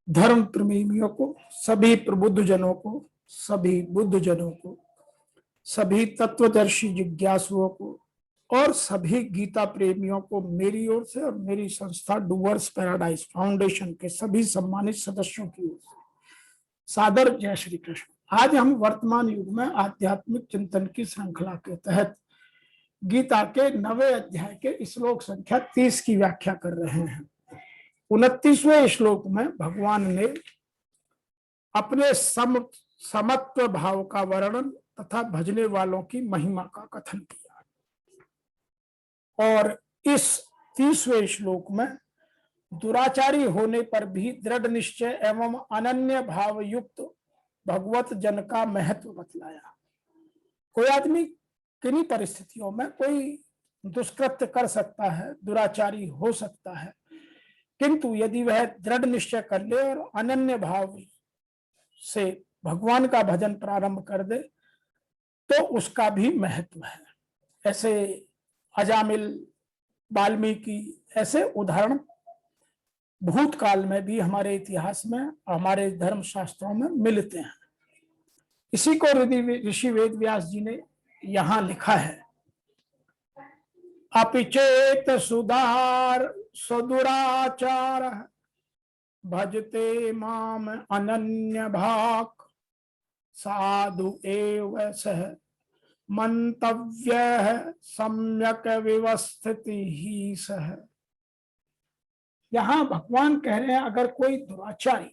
धर्म प्रेमियों को, सभी प्रबुद्ध जनों को, सभी बुद्ध जनों को, सभी तत्वदर्शी जिज्ञासुओं को और सभी गीता प्रेमियों को मेरी ओर से और मेरी संस्था डूवर्स पैराडाइज फाउंडेशन के सभी सम्मानित सदस्यों की ओर से सादर जय श्री कृष्ण। आज हम वर्तमान युग में आध्यात्मिक चिंतन की श्रृंखला के तहत गीता के 9वें अध्याय के श्लोक संख्या 30 की व्याख्या कर रहे हैं। 29वें श्लोक में भगवान ने अपने समत्व भाव का वर्णन तथा भजने वालों की महिमा का कथन किया और इस 30वें श्लोक में दुराचारी होने पर भी दृढ़ निश्चय एवं अनन्य भाव युक्त भगवत जन का महत्व बतलाया। कोई आदमी किन्हीं परिस्थितियों में कोई दुष्कृत्य कर सकता है, दुराचारी हो सकता है, किंतु यदि वह दृढ़ निश्चय कर ले और अनन्य भाव से भगवान का भजन प्रारंभ कर दे तो उसका भी महत्व है। ऐसे अजामिल, वाल्मीकि ऐसे उदाहरण भूतकाल में भी हमारे इतिहास में, हमारे धर्म शास्त्रों में मिलते हैं। इसी को ऋषि वेद व्यास जी ने यहाँ लिखा है, अपिचेत सुधार सुदुराचार भजते माम अनन्य भाग साधु एव सह मंतव्य सम्यक व्यवस्थिति ही सह। यहां भगवान कह रहे हैं अगर कोई दुराचारी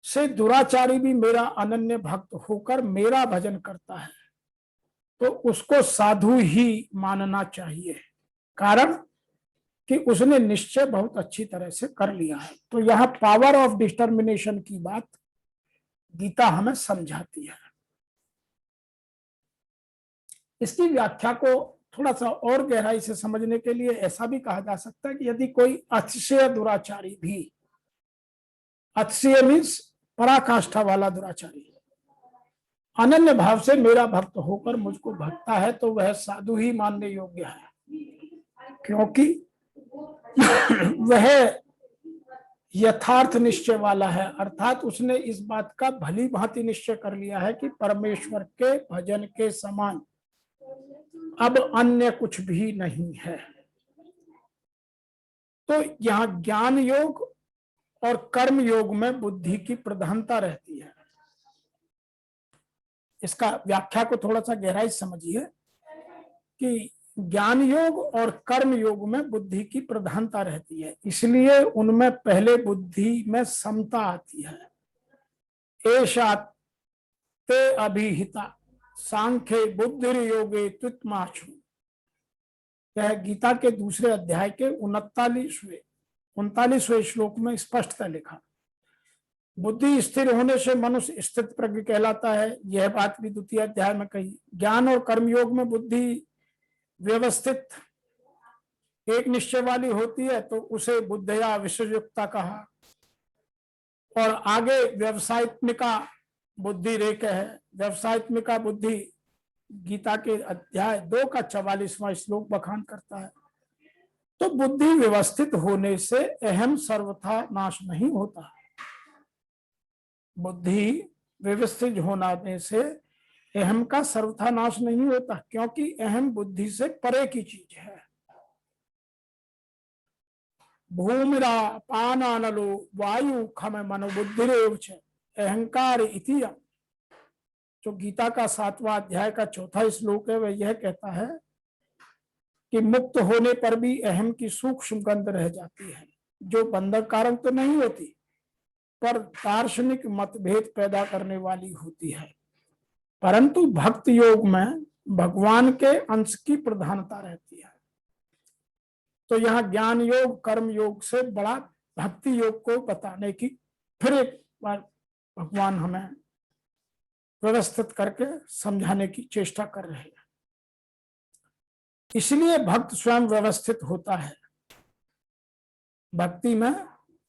से दुराचारी भी मेरा अनन्य भक्त होकर मेरा भजन करता है तो उसको साधु ही मानना चाहिए, कारण कि उसने निश्चय बहुत अच्छी तरह से कर लिया है। तो यह पावर ऑफ डिटर्मिनेशन की बात गीता हमें समझाती है। इसकी व्याख्या को थोड़ा सा और गहराई से समझने के लिए ऐसा भी कहा जा सकता है कि यदि कोई अतिशय दुराचारी भी, अतिशय मीन्स पराकाष्ठा वाला दुराचारी, अनन्य भाव से मेरा भक्त होकर मुझको भक्ता है तो वह साधु ही मानने योग्य है, क्योंकि वह यथार्थ निश्चय वाला है, अर्थात उसने इस बात का भली भांति निश्चय कर लिया है कि परमेश्वर के भजन के समान अब अन्य कुछ भी नहीं है। तो यहाँ ज्ञान योग और कर्म योग में बुद्धि की प्रधानता रहती है। इसका व्याख्या को थोड़ा सा गहराई समझिए कि ज्ञान योग और कर्म योग में बुद्धि की प्रधानता रहती है, इसलिए उनमें पहले बुद्धि में समता आती है। एषा ते अभिहिता सांख्ये बुद्धि योगे तुत्माशु। यह गीता के दूसरे अध्याय के 39वें श्लोक में स्पष्टता लिखा। बुद्धि स्थिर होने से मनुष्य स्थित प्रज्ञ कहलाता है, यह बात भी द्वितीय अध्याय में कही। ज्ञान और कर्म योग में बुद्धि व्यवस्थित एक निश्चय वाली होती है तो उसे बुद्धया विश्वयुक्ता कहा। और आगे व्यवसायत्मिका बुद्धि रेख है। व्यवसायत्मिका बुद्धि गीता के अध्याय 2 का 44वां श्लोक बखान करता है। तो बुद्धि व्यवस्थित होने से अहम सर्वथा नाश नहीं होता। बुद्धि व्यवस्थित होने से अहम का सर्वथा नाश नहीं होता, क्योंकि अहम बुद्धि से परे की चीज है। भूमिरा पानानलो वायु खम मनोबुद्धिरेव च अहंकार इतियम। जो गीता का 7वां अध्याय का 4था श्लोक है वह यह कहता है कि मुक्त होने पर भी अहम की सूक्ष्म गंध रह जाती है, जो बंधक कारण तो नहीं होती पर दार्शनिक मतभेद पैदा करने वाली होती है। परंतु भक्त योग में भगवान के अंश की प्रधानता रहती है। तो यहाँ ज्ञान योग कर्म योग से बड़ा भक्ति योग को बताने की फिर एक बार भगवान हमें व्यवस्थित करके समझाने की चेष्टा कर रहे हैं। इसलिए भक्त स्वयं व्यवस्थित होता है। भक्ति में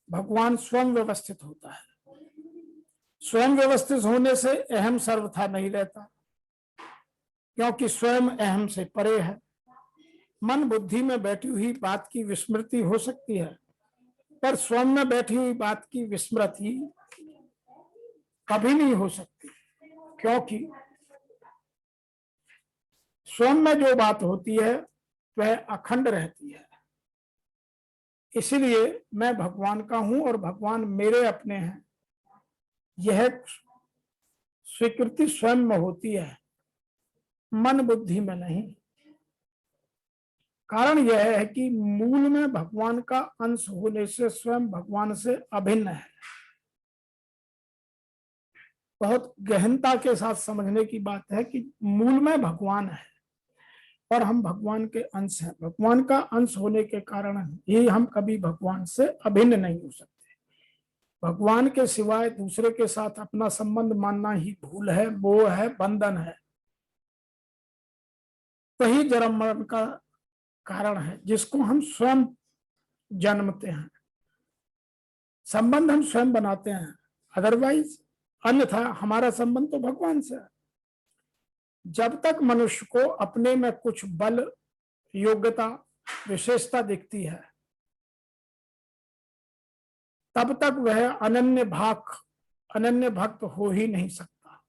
भगवान स्वयं व्यवस्थित होता है। स्वयं व्यवस्थित होने से अहम सर्वथा नहीं रहता, क्योंकि स्वयं अहम से परे है। मन बुद्धि में बैठी हुई बात की विस्मृति हो सकती है, पर स्वयं में बैठी हुई बात की विस्मृति कभी नहीं हो सकती, क्योंकि स्वयं में जो बात होती है वह अखंड रहती है। इसलिए मैं भगवान का हूं और भगवान मेरे अपने हैं, यह स्वीकृति स्वयं में होती है, मन बुद्धि में नहीं। कारण यह है कि मूल में भगवान का अंश होने से स्वयं भगवान से अभिन्न है। बहुत गहनता के साथ समझने की बात है कि मूल में भगवान है और हम भगवान के अंश हैं। भगवान का अंश होने के कारण ही हम कभी भगवान से अभिन्न नहीं हो सकते। भगवान के सिवाय दूसरे के साथ अपना संबंध मानना ही भूल है, मोह है, बंधन है। वही जन्म मरण का कारण है जिसको हम स्वयं जन्मते हैं। संबंध हम स्वयं बनाते हैं, अदरवाइज अन्यथा हमारा संबंध तो भगवान से है। जब तक मनुष्य को अपने में कुछ बल, योग्यता, विशेषता दिखती है, तब तक वह अनन्य भक्त हो ही नहीं सकता,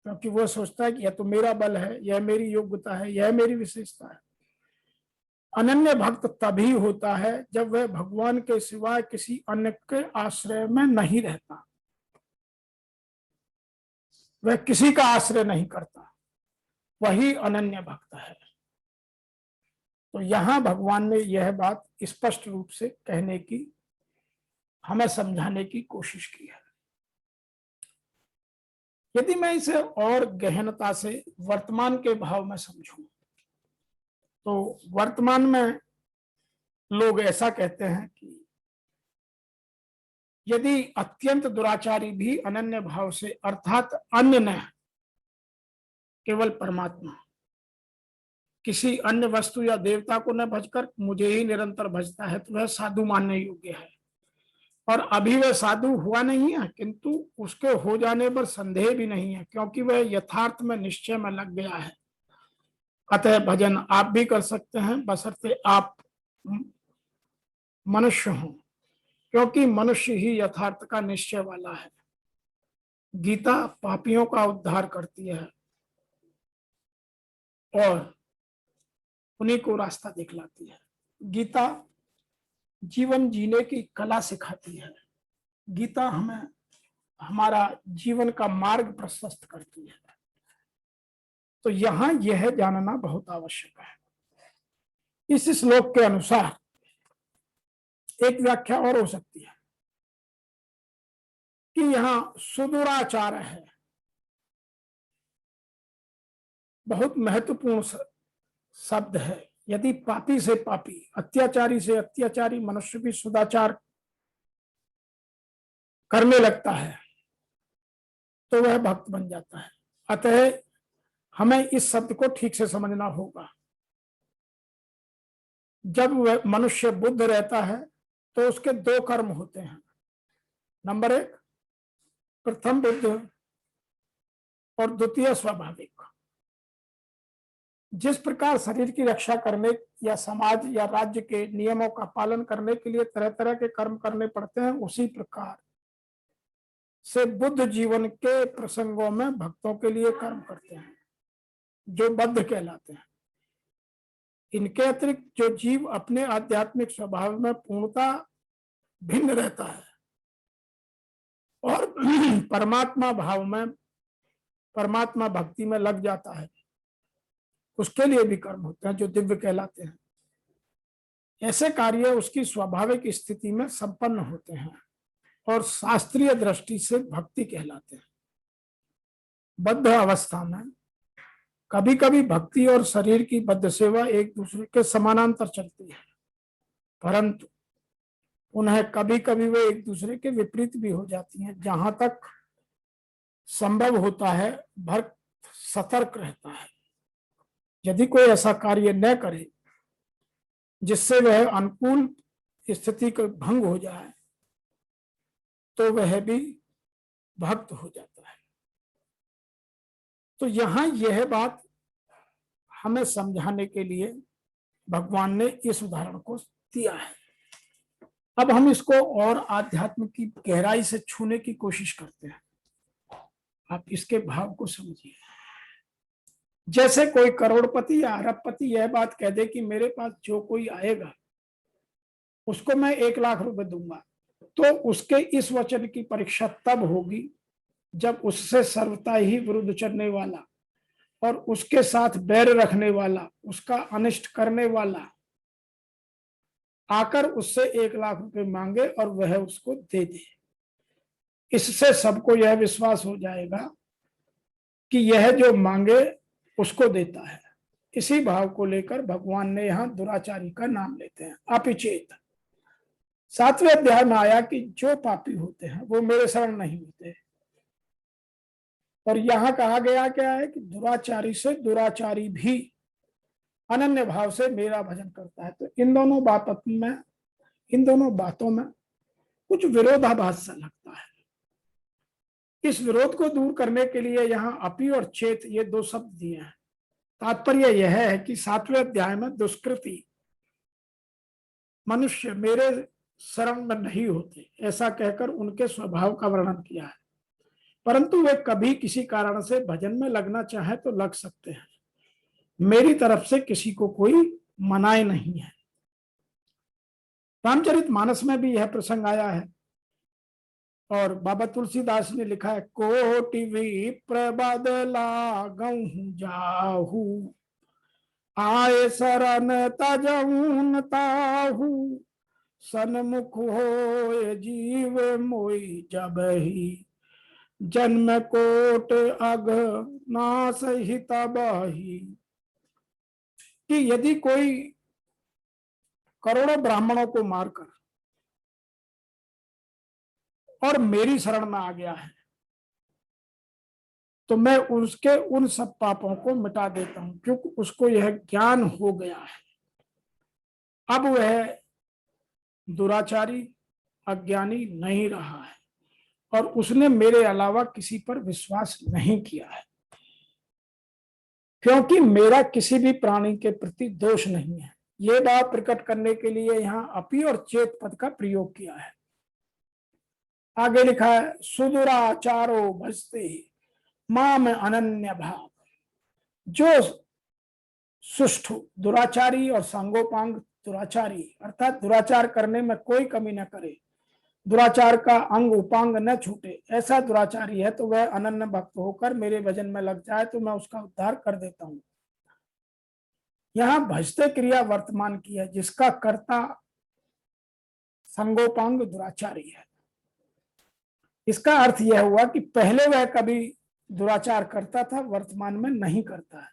क्योंकि वह सोचता है कि यह तो मेरा बल है, यह मेरी योग्यता है, यह मेरी विशेषता है। अनन्य भक्त तभी होता है जब वह भगवान के सिवाय किसी अन्य के आश्रय में नहीं रहता, वह किसी का आश्रय नहीं करता, वही अनन्य भक्त है। तो यहां भगवान ने यह बात स्पष्ट रूप से कहने की, हमें समझाने की कोशिश की है। यदि मैं इसे और गहनता से वर्तमान के भाव में समझूं, तो वर्तमान में लोग ऐसा कहते हैं कि यदि अत्यंत दुराचारी भी अनन्य भाव से, अर्थात अन्य न, केवल परमात्मा, किसी अन्य वस्तु या देवता को न भजकर मुझे ही निरंतर भजता है, तो वह साधु मानने योग्य है। और अभी वह साधु हुआ नहीं है, किंतु उसके हो जाने पर संदेह भी नहीं है, क्योंकि वह यथार्थ में, निश्चय में लग गया है। अतः भजन आप भी कर सकते हैं, बशर्ते आप मनुष्य हों, क्योंकि मनुष्य ही यथार्थ का निश्चय वाला है। गीता पापियों का उद्धार करती है और उन्हीं को रास्ता दिखलाती है। गीता जीवन जीने की कला सिखाती है। गीता हमें हमारा जीवन का मार्ग प्रशस्त करती है। तो यहां यह जानना बहुत आवश्यक है। इस श्लोक के अनुसार एक व्याख्या और हो सकती है कि यहां सुदुराचार है, बहुत महत्वपूर्ण शब्द है। यदि पापी से पापी, अत्याचारी से अत्याचारी मनुष्य भी सदाचार करने लगता है तो वह भक्त बन जाता है। अतः हमें इस शब्द को ठीक से समझना होगा। जब वह मनुष्य बुद्ध रहता है तो उसके दो कर्म होते हैं। नंबर एक, प्रथम बुद्ध, और द्वितीय स्वाभाविक। जिस प्रकार शरीर की रक्षा करने या समाज या राज्य के नियमों का पालन करने के लिए तरह तरह के कर्म करने पड़ते हैं, उसी प्रकार से बुद्ध जीवन के प्रसंगों में भक्तों के लिए कर्म करते हैं, जो बद्ध कहलाते हैं। इनके अतिरिक्त जो जीव अपने आध्यात्मिक स्वभाव में पूर्णता भिन्न रहता है और परमात्मा भाव में, परमात्मा भक्ति में लग जाता है, उसके लिए भी कर्म होते हैं, जो दिव्य कहलाते हैं। ऐसे कार्य उसकी स्वाभाविक स्थिति में संपन्न होते हैं और शास्त्रीय दृष्टि से भक्ति कहलाते हैं। बद्ध अवस्था में कभी कभी भक्ति और शरीर की बद्ध सेवा एक दूसरे के समानांतर चलती है, परंतु उन्हें कभी कभी वे एक दूसरे के विपरीत भी हो जाती हैं। जहां तक संभव होता है भक्त सतर्क रहता है। यदि कोई ऐसा कार्य न करे जिससे वह अनुकूल स्थिति का भंग हो जाए, तो वह भी भक्त हो जाता है। तो यहां यह बात हमें समझाने के लिए भगवान ने इस उदाहरण को दिया है। अब हम इसको और आध्यात्म की गहराई से छूने की कोशिश करते हैं। आप इसके भाव को समझिए। जैसे कोई करोड़पति या अरबपति यह बात कह दे कि मेरे पास जो कोई आएगा उसको मैं 1 लाख रुपए दूंगा, तो उसके इस वचन की परीक्षा तब होगी जब उससे सर्वथा ही विरुद्ध चलने वाला और उसके साथ बैर रखने वाला, उसका अनिष्ट करने वाला आकर उससे 1 लाख रुपए मांगे और वह उसको दे दे। इससे सबको यह विश्वास हो जाएगा कि यह जो मांगे उसको देता है। इसी भाव को लेकर भगवान ने यहां दुराचारी का नाम लेते हैं, अपिचेत। 7वें अध्याय में आया कि जो पापी होते हैं वो मेरे शरण नहीं होते, और यहां कहा गया क्या है कि दुराचारी से दुराचारी भी अनन्य भाव से मेरा भजन करता है। तो इन दोनों बातों में कुछ विरोधाभास सा लगता है। इस विरोध को दूर करने के लिए यहाँ अपि और चेत ये 2 शब्द दिए हैं। तात्पर्य यह है कि 7वें अध्याय में दुष्कृति मनुष्य मेरे शरण में नहीं होते ऐसा कहकर उनके स्वभाव का वर्णन किया है, परंतु वे कभी किसी कारण से भजन में लगना चाहे तो लग सकते हैं। मेरी तरफ से किसी को कोई मनाही नहीं है। रामचरितमानस में भी यह प्रसंग आया है और बाबा तुलसीदास ने लिखा है, कोटि विप्र बदला गहूं जाहू, आए शरण तजऊन ताहू, सन्मुख होए जीव मोई जबहि, जन्म कोट अघ नास हित बही। कि यदि कोई करोड़ों ब्राह्मणों को मारकर और मेरी शरण में आ गया है तो मैं उसके उन सब पापों को मिटा देता हूं, क्योंकि उसको यह ज्ञान हो गया है। अब वह दुराचारी अज्ञानी नहीं रहा है और उसने मेरे अलावा किसी पर विश्वास नहीं किया है, क्योंकि मेरा किसी भी प्राणी के प्रति दोष नहीं है। ये बात प्रकट करने के लिए यहां अपि और चेत पद का प्रयोग किया है। आगे लिखा है, सुदुराचारो भजते माम अनन्य भाव। जो सुष्ठु दुराचारी और सांगोपांग दुराचारी अर्थात दुराचार करने में कोई कमी न करे, दुराचार का अंग उपांग न छूटे, ऐसा दुराचारी है तो वह अनन्य भक्त होकर मेरे भजन में लग जाए तो मैं उसका उद्धार कर देता हूं। यहां भजते क्रिया वर्तमान की है, जिसका कर्ता संगोपांग दुराचारी है। इसका अर्थ यह हुआ कि पहले वह कभी दुराचार करता था, वर्तमान में नहीं करता है।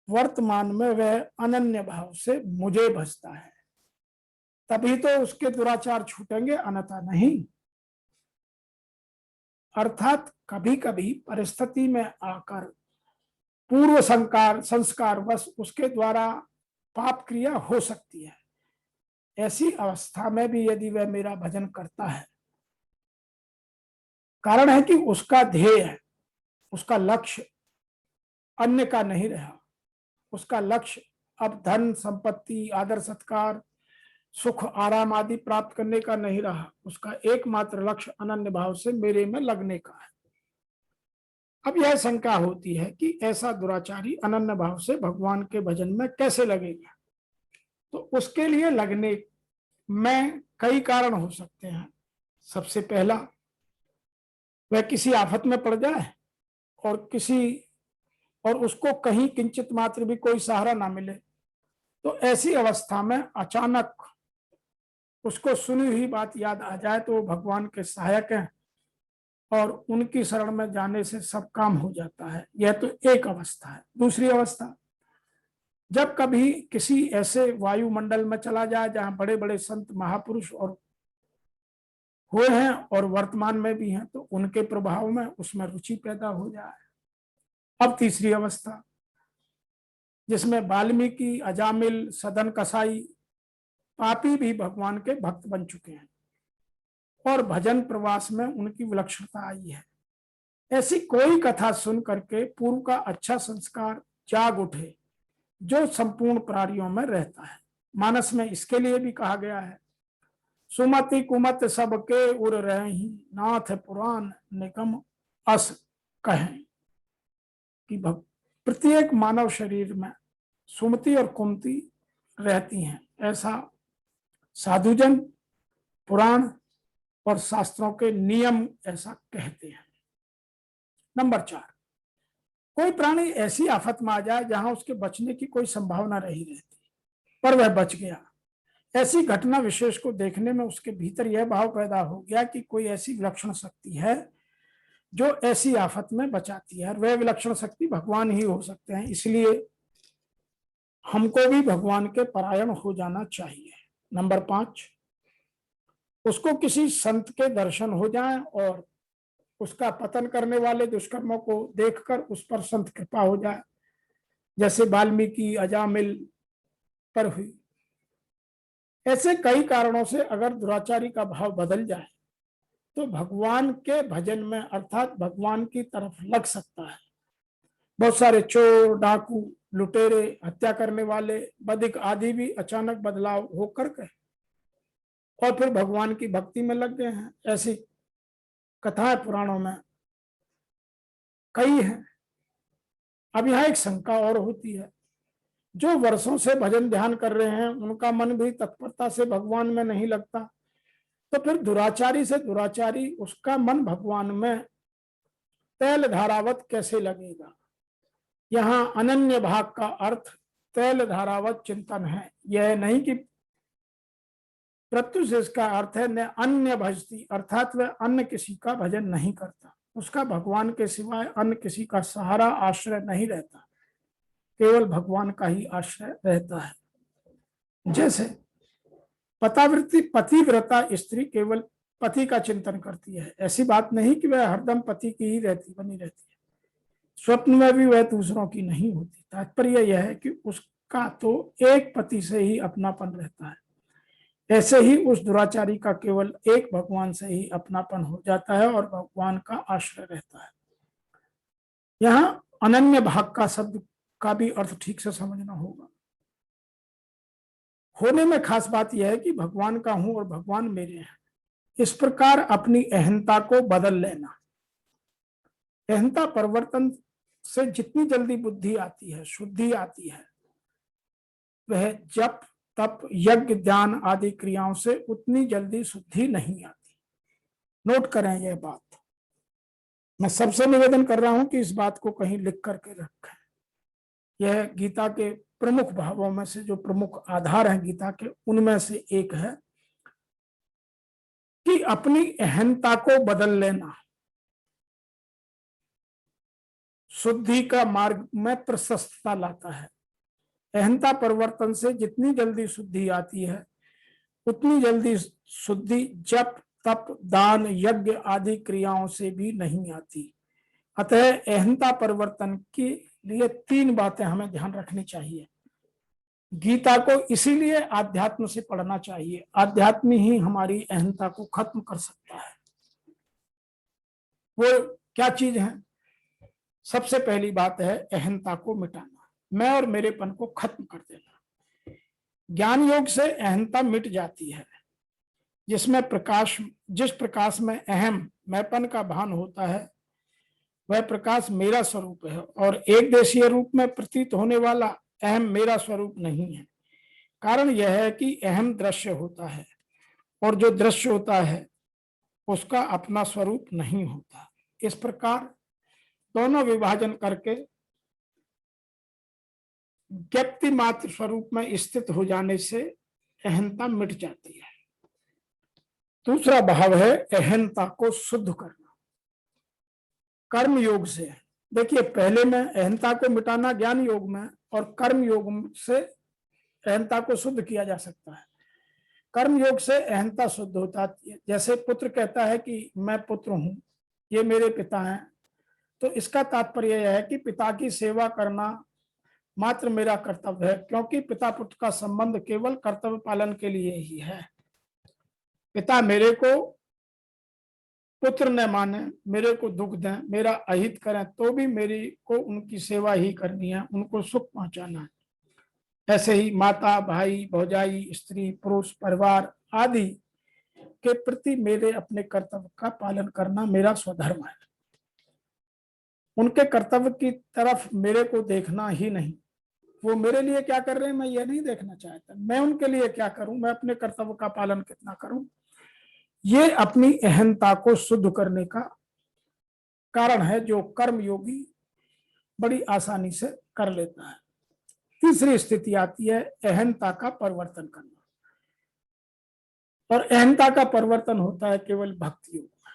वर्तमान में वह अनन्य भाव से मुझे भजता है, तभी तो उसके दुराचार छूटेंगे, अन्यथा नहीं। अर्थात कभी कभी परिस्थिति में आकर पूर्व संस्कार बस उसके द्वारा पाप क्रिया हो सकती है। ऐसी अवस्था में भी यदि वह मेरा भजन करता है, कारण है कि उसका ध्येय, उसका लक्ष्य अन्य का नहीं रहा। उसका लक्ष्य अब धन संपत्ति आदर सत्कार सुख आराम आदि प्राप्त करने का नहीं रहा। उसका एकमात्र लक्ष्य अनन्य भाव से मेरे में लगने का है। अब यह शंका होती है कि ऐसा दुराचारी अनन्य भाव से भगवान के भजन में कैसे लगेगा। तो उसके लिए लगने में कई कारण हो सकते हैं। सबसे पहला, वह किसी आफत में पड़ जाए और उसको कहीं किंचित मात्र भी कोई सहारा ना मिले, तो ऐसी अवस्था में अचानक उसको सुनी हुई बात याद आ जाए तो वो भगवान के सहायक हैं और उनकी शरण में जाने से सब काम हो जाता है। यह तो एक अवस्था है। दूसरी अवस्था, जब कभी किसी ऐसे वायुमंडल में चला जाए जहां बड़े बड़े संत महापुरुष और हुए हैं और वर्तमान में भी हैं, तो उनके प्रभाव में उसमें रुचि पैदा हो जाए। अब तीसरी अवस्था, जिसमें वाल्मीकि अजामिल सदन कसाई पापी भी भगवान के भक्त बन चुके हैं और भजन प्रवास में उनकी विलक्षणता आई है। ऐसी कोई कथा सुन करके पूर्व का अच्छा संस्कार जाग उठे जो संपूर्ण प्राणियों में रहता है। मानस में इसके लिए भी कहा गया है, सुमति कुमत सबके उर रही, नाथ पुराण निगम अस कहें। कि प्रत्येक मानव शरीर में सुमति और कुमति रहती हैं, ऐसा साधुजन, पुराण और शास्त्रों के नियम ऐसा कहते हैं। नंबर 4, कोई प्राणी ऐसी आफत में आ जाए जहां उसके बचने की कोई संभावना नहीं रहती, पर वह बच गया। ऐसी घटना विशेष को देखने में उसके भीतर यह भाव पैदा हो गया कि कोई ऐसी विलक्षण शक्ति है जो ऐसी आफत में बचाती है, और वह विलक्षण शक्ति भगवान ही हो सकते हैं। इसलिए हमको भी भगवान के परायण हो जाना चाहिए। नंबर 5, उसको किसी संत के दर्शन हो जाएं और उसका पतन करने वाले दुष्कर्मों को देखकर उस पर संत कृपा हो जाए, जैसे वाल्मीकि अजामिल पर हुई। ऐसे कई कारणों से अगर दुराचारी का भाव बदल जाए तो भगवान के भजन में अर्थात भगवान की तरफ लग सकता है। बहुत सारे चोर, डाकू, लुटेरे, हत्या करने वाले, बदिक आदि भी अचानक बदलाव होकर के और फिर भगवान की भक्ति में लग गए हैं। ऐसी कथाएं पुराणों में कई हैं। अब यहाँ एक शंका और होती है, जो वर्षों से भजन ध्यान कर रहे हैं उनका मन भी तत्परता से भगवान में नहीं लगता, तो फिर दुराचारी से दुराचारी उसका मन भगवान में तैल धारावत कैसे लगेगा। यहाँ अनन्य भाग का अर्थ तैल धारावत चिंतन है, यह नहीं कि प्रत्युष। इसका अर्थ है न अन्य भजती, अर्थात वह अन्य किसी का भजन नहीं करता, उसका भगवान के सिवाय अन्य किसी का सहारा आश्रय नहीं रहता, केवल भगवान का ही आश्रय रहता है। जैसे पतिव्रता स्त्री केवल पति का चिंतन करती है, ऐसी बात नहीं कि वह हरदम पति की ही बनी रहती है, स्वप्न में भी वह दूसरों की नहीं होती। तात्पर्य यह है कि उसका तो एक पति से ही अपनापन रहता है। ऐसे ही उस दुराचारी का केवल एक भगवान से ही अपनापन हो जाता है और भगवान का आश्रय रहता है। यहाँ अनन्य भाग का शब्द का भी अर्थ ठीक से समझना होगा। होने में खास बात यह है कि भगवान का हूं और भगवान मेरे हैं, इस प्रकार अपनी अहंता को बदल लेना। अहंता परिवर्तन से जितनी जल्दी बुद्धि आती है, शुद्धि आती है, वह जप तप यज्ञ ध्यान आदि क्रियाओं से उतनी जल्दी शुद्धि नहीं आती। नोट करें यह बात। मैं सबसे निवेदन कर रहा हूं कि इस बात को कहीं लिख करके रखें। यह गीता के प्रमुख भावों में से, जो प्रमुख आधार हैं गीता के, उनमें से एक है कि अपनी अहंता को बदल लेना शुद्धि का मार्ग में प्रशस्तता लाता है। अहंता परिवर्तन से जितनी जल्दी शुद्धि आती है उतनी जल्दी शुद्धि जप तप दान यज्ञ आदि क्रियाओं से भी नहीं आती। अतः अहंता परिवर्तन के लिए 3 बातें हमें ध्यान रखनी चाहिए। गीता को इसीलिए आध्यात्म से पढ़ना चाहिए, आध्यात्म ही हमारी अहंता को खत्म कर सकता है। वो क्या चीज है? सबसे पहली बात है अहंता को मिटाना, मैं और मेरेपन को खत्म कर देना। ज्ञान योग से अहंता मिट जाती है, जिसमें जिस प्रकाश में अहम मैंपन का भान होता है वह प्रकाश मेरा स्वरूप है, और एक देशीय रूप में प्रतीत होने वाला अहम मेरा स्वरूप नहीं है। कारण यह है कि अहम दृश्य होता है और जो दृश्य होता है उसका अपना स्वरूप नहीं होता। इस प्रकार दोनों विभाजन करके व्यक्ति मात्र स्वरूप में स्थित हो जाने से अहंता मिट जाती है। दूसरा भाव है अहंता को शुद्ध करना, कर्म योग से। देखिए, पहले में अहंता को मिटाना ज्ञान योग में, और कर्म योग से अहंता को शुद्ध किया जा सकता है। कर्म योग से अहंता शुद्ध होता है। जैसे पुत्र कहता है कि मैं पुत्र हूं, ये मेरे पिता हैं, तो इसका तात्पर्य यह है कि पिता की सेवा करना मात्र मेरा कर्तव्य है, क्योंकि पिता पुत्र का संबंध केवल कर्तव्य पालन के लिए ही है। पिता मेरे को पुत्र न माने, मेरे को दुख दें, मेरा अहित करें, तो भी मेरी को उनकी सेवा ही करनी है, उनको सुख पहुंचाना है। ऐसे ही माता भाई भौजाई स्त्री पुरुष परिवार आदि के प्रति मेरे अपने कर्तव्य का पालन करना मेरा स्वधर्म है। उनके कर्तव्य की तरफ मेरे को देखना ही नहीं। वो मेरे लिए क्या कर रहे हैं मैं ये नहीं देखना चाहता, मैं उनके लिए क्या करूं, मैं अपने कर्तव्य का पालन कितना करूं। ये अपनी अहंता को शुद्ध करने का कारण है, जो कर्म योगी बड़ी आसानी से कर लेता है। तीसरी स्थिति आती है अहंता का परिवर्तन करना, और अहंता का परिवर्तन होता है केवल भक्ति योग में।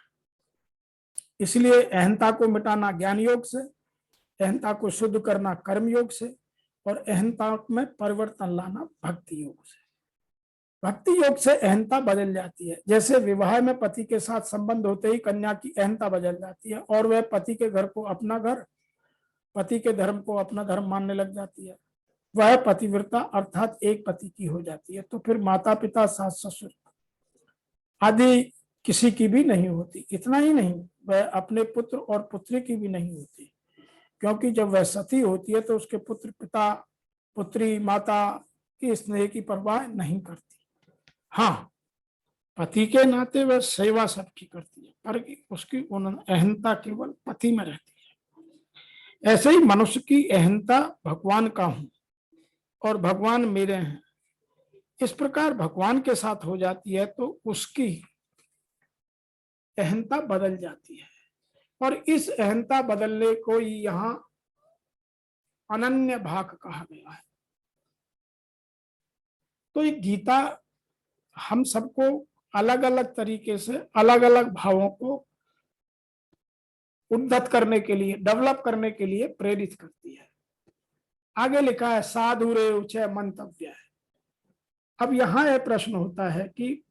इसलिए अहंता को मिटाना ज्ञान योग से, अहंता को शुद्ध करना कर्म योग से, और अहंता में परिवर्तन लाना भक्ति योग से। भक्ति योग से अहंता बदल जाती है। जैसे विवाह में पति के साथ संबंध होते ही कन्या की अहंता बदल जाती है और वह पति के घर को अपना घर, पति के धर्म को अपना धर्म मानने लग जाती है। वह पतिव्रता अर्थात एक पति की हो जाती है। तो फिर माता पिता सास ससुर आदि किसी की भी नहीं होती। इतना ही नहीं, वह अपने पुत्र और पुत्री की भी नहीं होती, क्योंकि जब वह सती होती है तो उसके पुत्र पिता पुत्री माता की स्नेह की परवाह नहीं करती। हाँ, पति के नाते वह सेवा सबकी करती है, पर उसकी अहंता केवल पति में रहती है। ऐसे ही मनुष्य की अहंता भगवान का हूं और भगवान मेरे हैं, इस प्रकार भगवान के साथ हो जाती है तो उसकी अहंता बदल जाती है। और इस अहंता बदलने को यहां अनन्य भाग कहा गया है। तो ये गीता हम सबको अलग अलग तरीके से अलग अलग भावों को उन्नत करने के लिए, डेवलप करने के लिए प्रेरित करती है। आगे लिखा है साधुरे उचय मंतव्य है। अब यहां यह प्रश्न होता है कि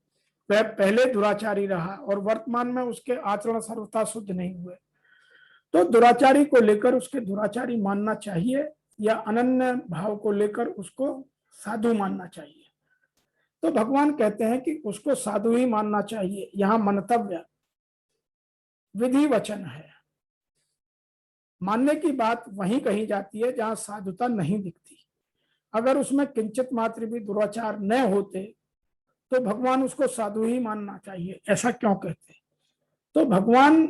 वह पहले दुराचारी रहा और वर्तमान में उसके आचरण सर्वथा शुद्ध नहीं हुए, तो दुराचारी को लेकर उसके दुराचारी मानना चाहिए या अनन्य भाव को लेकर उसको साधु मानना चाहिए? तो भगवान कहते हैं कि उसको साधु ही मानना चाहिए। यहां मंतव्य विधि वचन है। मानने की बात वहीं कही जाती है जहां साधुता नहीं दिखती। अगर उसमें किंचित मात्र भी दुराचार न होते तो भगवान उसको साधु ही मानना चाहिए। ऐसा क्यों कहते हैं? तो भगवान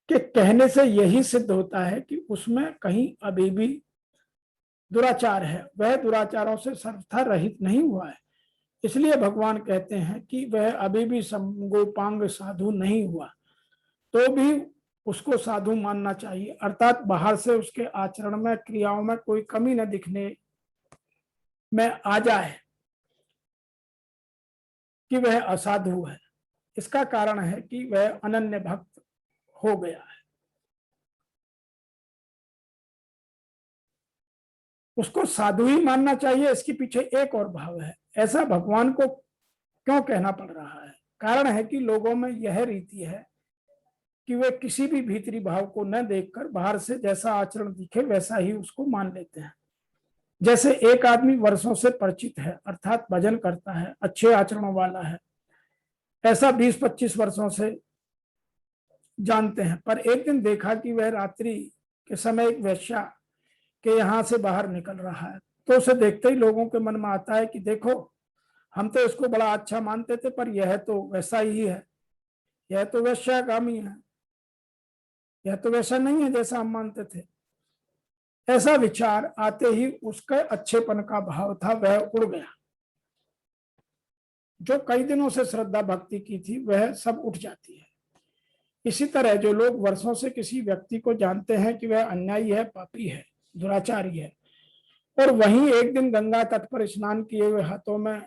के कहने से यही सिद्ध होता है कि उसमें कहीं अभी भी दुराचार है, वह दुराचारों से सर्वथा रहित नहीं हुआ है। इसलिए भगवान कहते हैं कि वह अभी भी संगोपांग साधु नहीं हुआ, तो भी उसको साधु मानना चाहिए। अर्थात बाहर से उसके आचरण में, क्रियाओं में कोई कमी न दिखने में आ जाए कि वह असाधु है। इसका कारण है कि वह अनन्य भक्त हो गया है। उसको साधु ही मानना चाहिए, इसके पीछे एक और भाव है। ऐसा भगवान को क्यों कहना पड़ रहा है? कारण है कि लोगों में यह रीति है कि वे किसी भी भीतरी भाव को न देखकर बाहर से जैसा आचरण दिखे वैसा ही उसको मान लेते हैं। जैसे एक आदमी वर्षों से परिचित है, अर्थात भजन करता है, अच्छे आचरणों वाला है, ऐसा 20-25 वर्षों से जानते हैं, पर एक दिन देखा कि वह रात्रि के समय एक वेश्या के यहाँ से बाहर निकल रहा है, तो उसे देखते ही लोगों के मन में आता है कि देखो, हम तो इसको बड़ा अच्छा मानते थे, पर यह तो वैसा ही है, यह तो वेश्यागामी है, यह तो वैसा नहीं है जैसा हम मानते थे। ऐसा विचार आते ही उसके अच्छेपन का भाव था वह उड़ गया। जो कई दिनों से श्रद्धा भक्ति की थी वह सब उठ जाती है। इसी तरह जो लोग वर्षों से किसी व्यक्ति को जानते हैं कि वह अन्यायी है, पापी है, दुराचारी है, और वहीं एक दिन गंगा तट पर स्नान किए हुए हाथों में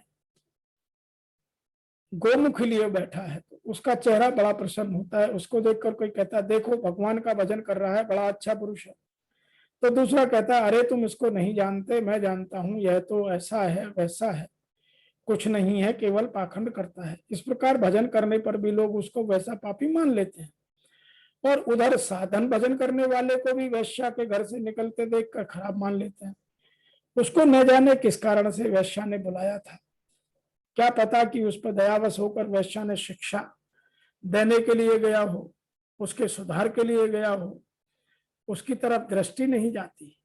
गोमुख लिए बैठा है, तो उसका चेहरा बड़ा प्रसन्न होता है। उसको देखकर कोई कहता है देखो भगवान का भजन कर रहा है, बड़ा अच्छा पुरुष है। तो दूसरा कहता है अरे तुम इसको नहीं जानते, मैं जानता हूं, यह तो ऐसा है वैसा है, कुछ नहीं है, केवल पाखंड करता है। इस प्रकार भजन करने पर भी लोग उसको वैसा पापी मान लेते हैं। और उधर साधन भजन करने वाले को भी वैश्या के घर से निकलते देखकर खराब मान लेते हैं। उसको न जाने किस कारण से वैश्या ने बुलाया था, क्या पता कि उस पर दयावश होकर वैश्या ने शिक्षा देने के लिए गया हो, उसके सुधार के लिए गया हो, उसकी तरफ दृष्टि नहीं जाती।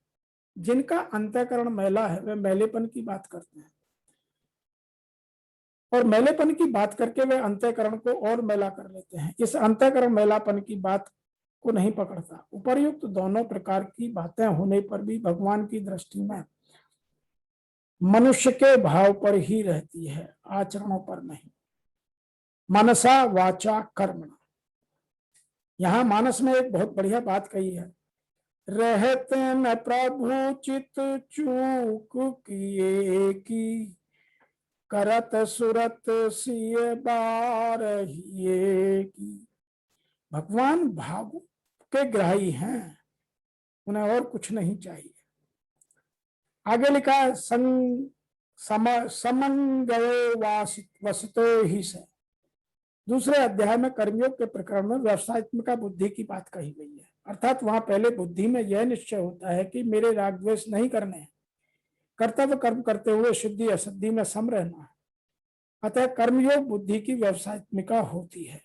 जिनका अंतःकरण मैला है वे मैलेपन की बात करते हैं, और मैलेपन की बात करके वे अंतःकरण को और मैला कर लेते हैं। इस अंतःकरण मैलापन की बात को नहीं पकड़ता। उपर्युक्त दोनों प्रकार की बातें होने पर भी भगवान की दृष्टि में मनुष्य के भाव पर ही रहती है, आचरणों पर नहीं। मनसा वाचा कर्मणा। यहां मानस में एक बहुत बढ़िया बात कही है, रहते न प्रभु चित चूक किए की, करत सुरत सिय बारहिए की। भगवान भाव के ग्राही हैं, उन्हें और कुछ नहीं चाहिए। आगे लिखा है समंगयो वसतो ही से। दूसरे अध्याय में कर्मयोग के प्रकरण में व्यवसायत्मिका बुद्धि की बात कही गई है। अर्थात वहां पहले बुद्धि में यह निश्चय होता है कि मेरे राग द्वेष नहीं करने हैं, कर्तव्य कर्म करते हुए शुद्धि अशुद्धि में सम रहना है। अतः कर्मयोग बुद्धि की व्यवसायत्मिका होती है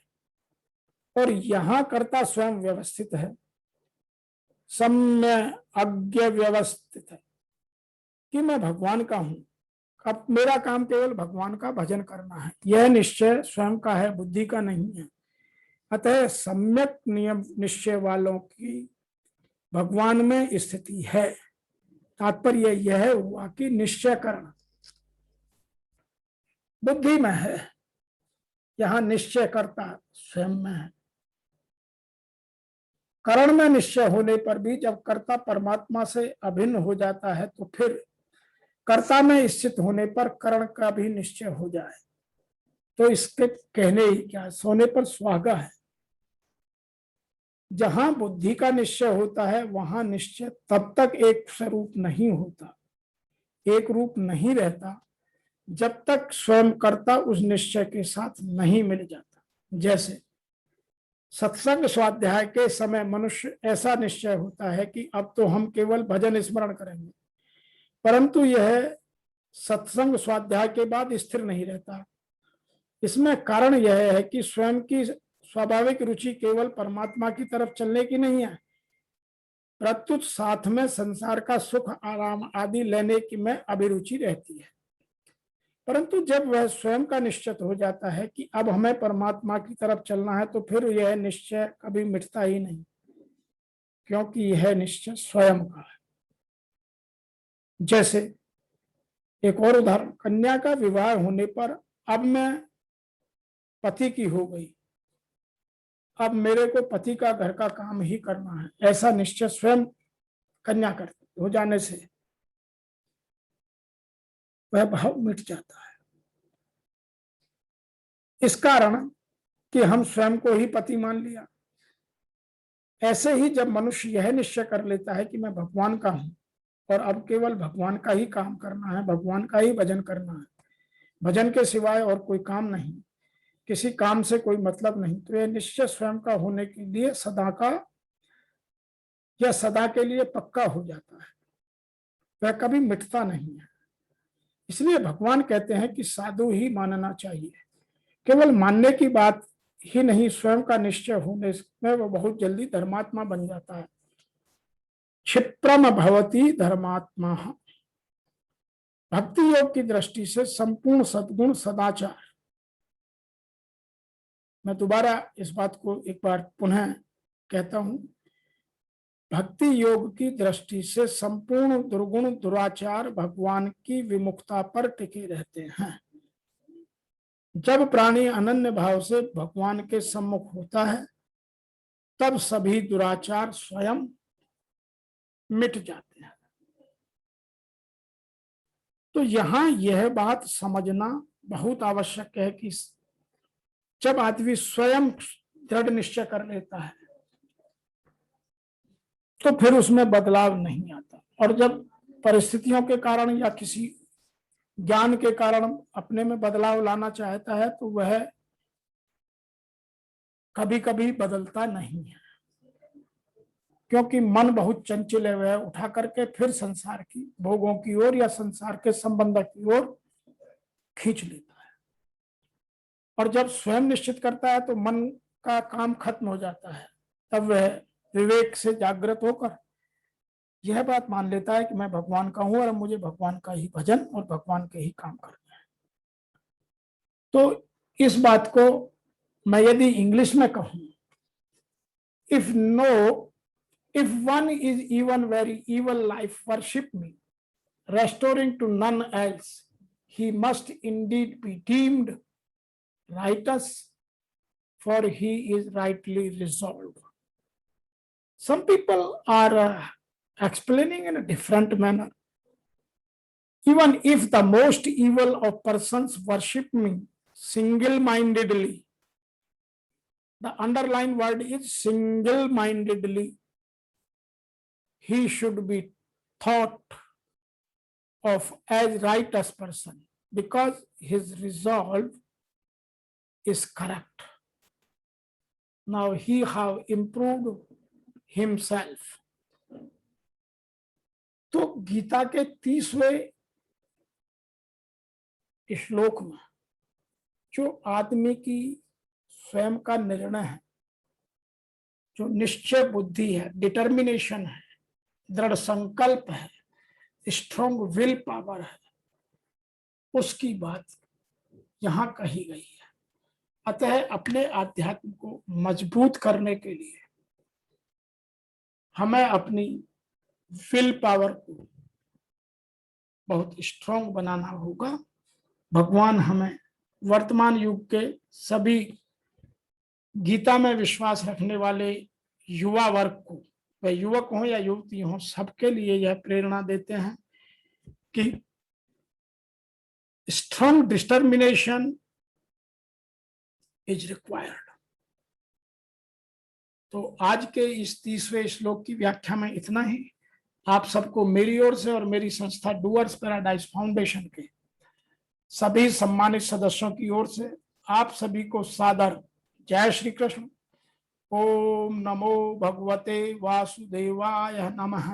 और यहाँ कर्ता स्वयं व्यवस्थित है, सम्य अज्ञ व्यवस्थित है कि मैं भगवान का हूं। अब मेरा काम केवल भगवान का भजन करना है, यह निश्चय स्वयं का है, बुद्धि का नहीं है। अतः सम्यक नियम निश्चय वालों की भगवान में स्थिति है। तात्पर्य यह हुआ कि निश्चय करना बुद्धि में है, यहां निश्चय करता स्वयं में है। करण में निश्चय होने पर भी जब कर्ता परमात्मा से अभिन्न हो जाता है तो फिर कर्ता में स्थित होने पर करण का भी निश्चय हो जाए तो इसके कहने ही क्या, सोने पर सुहागा है। जहां बुद्धि का निश्चय होता है वहां निश्चय तब तक एक स्वरूप नहीं होता, एक रूप नहीं रहता, जब तक स्वयं कर्ता उस निश्चय के साथ नहीं मिल जाता। जैसे सत्संग स्वाध्याय के समय मनुष्य ऐसा निश्चय होता है कि अब तो हम केवल भजन स्मरण करेंगे, परंतु यह सत्संग स्वाध्याय के बाद स्थिर नहीं रहता। इसमें कारण यह है कि स्वयं की स्वाभाविक रुचि केवल परमात्मा की तरफ चलने की नहीं है, प्रत्युत साथ में संसार का सुख आराम आदि लेने की में अभिरुचि रहती है। परंतु जब वह स्वयं का निश्चित हो जाता है कि अब हमें परमात्मा की तरफ चलना है तो फिर यह निश्चय कभी मिटता ही नहीं, क्योंकि यह निश्चय स्वयं का है। जैसे एक और उदाहरण, कन्या का विवाह होने पर अब मैं पति की हो गई, अब मेरे को पति का घर का काम ही करना है, ऐसा निश्चय स्वयं कन्या करती हो जाने से वह भाव मिट जाता है। इस कारण कि हम स्वयं को ही पति मान लिया। ऐसे ही जब मनुष्य यह निश्चय कर लेता है कि मैं भगवान का हूं और अब केवल भगवान का ही काम करना है, भगवान का ही भजन करना है, भजन के सिवाय और कोई काम नहीं, किसी काम से कोई मतलब नहीं, तो यह निश्चय स्वयं का होने के लिए सदा का या सदा के लिए पक्का हो जाता है, वह कभी मिटता नहीं है। इसलिए भगवान कहते हैं कि साधु ही मानना चाहिए। केवल मानने की बात ही नहीं, स्वयं का निश्चय होने में वो बहुत जल्दी धर्मात्मा बन जाता है। क्षिप्रम भवति धर्मात्मा। भक्ति योग की दृष्टि से संपूर्ण सद्गुण सदाचार, मैं दोबारा इस बात को एक बार पुनः कहता हूं, भक्ति योग की दृष्टि से संपूर्ण दुर्गुण दुराचार भगवान की विमुखता पर टिके रहते हैं। जब प्राणी अनन्य भाव से भगवान के सम्मुख होता है तब सभी दुराचार स्वयं मिट जाते हैं। तो यहां यह बात समझना बहुत आवश्यक है कि जब आदमी स्वयं दृढ़ निश्चय कर लेता है तो फिर उसमें बदलाव नहीं आता, और जब परिस्थितियों के कारण या किसी ज्ञान के कारण अपने में बदलाव लाना चाहता है तो वह कभी कभी बदलता नहीं है, क्योंकि मन बहुत चंचल है, वह उठा करके फिर संसार की भोगों की ओर या संसार के संबंध की ओर खींच लेता है। और जब स्वयं निश्चित करता है तो मन का काम खत्म हो जाता है, तब वह विवेक से जागृत होकर यह बात मान लेता है कि मैं भगवान का हूं और मुझे भगवान का ही भजन और भगवान के ही काम करना है। तो इस बात को मैं यदि इंग्लिश में कहूं, if one is even very evil life worship me, restoring to none else, he must indeed be deemed righteous, for he is rightly resolved. Some people are explaining in a different manner. Even if the most evil of persons worship me single-mindedly, the underlined word is single-mindedly, he should be thought of as righteous person because his resolve is correct. Now he have improved himself. तो गीता के 30वें श्लोक में जो आदमी की स्वयं का निर्णय है, जो निश्चय बुद्धि है, डिटर्मिनेशन है, दृढ़ संकल्प है, स्ट्रॉन्ग विल पावर है, उसकी बात यहां कही गई है। अतः अपने आध्यात्म को मजबूत करने के लिए हमें अपनी विल पावर को बहुत स्ट्रॉन्ग बनाना होगा। भगवान हमें वर्तमान युग के सभी गीता में विश्वास रखने वाले युवा वर्ग को, वह युवक हो या युवती हो, सबके लिए यह प्रेरणा देते हैं कि स्ट्रॉन्ग डिटर्मिनेशन इज रिक्वायर्ड। तो आज के इस 30वें श्लोक की व्याख्या में इतना ही। आप सबको मेरी ओर से और मेरी संस्था डूअर्स पैराडाइज फाउंडेशन के सभी सम्मानित सदस्यों की ओर से आप सभी को सादर जय श्री कृष्ण। ओम नमो भगवते वासुदेवाय नमः।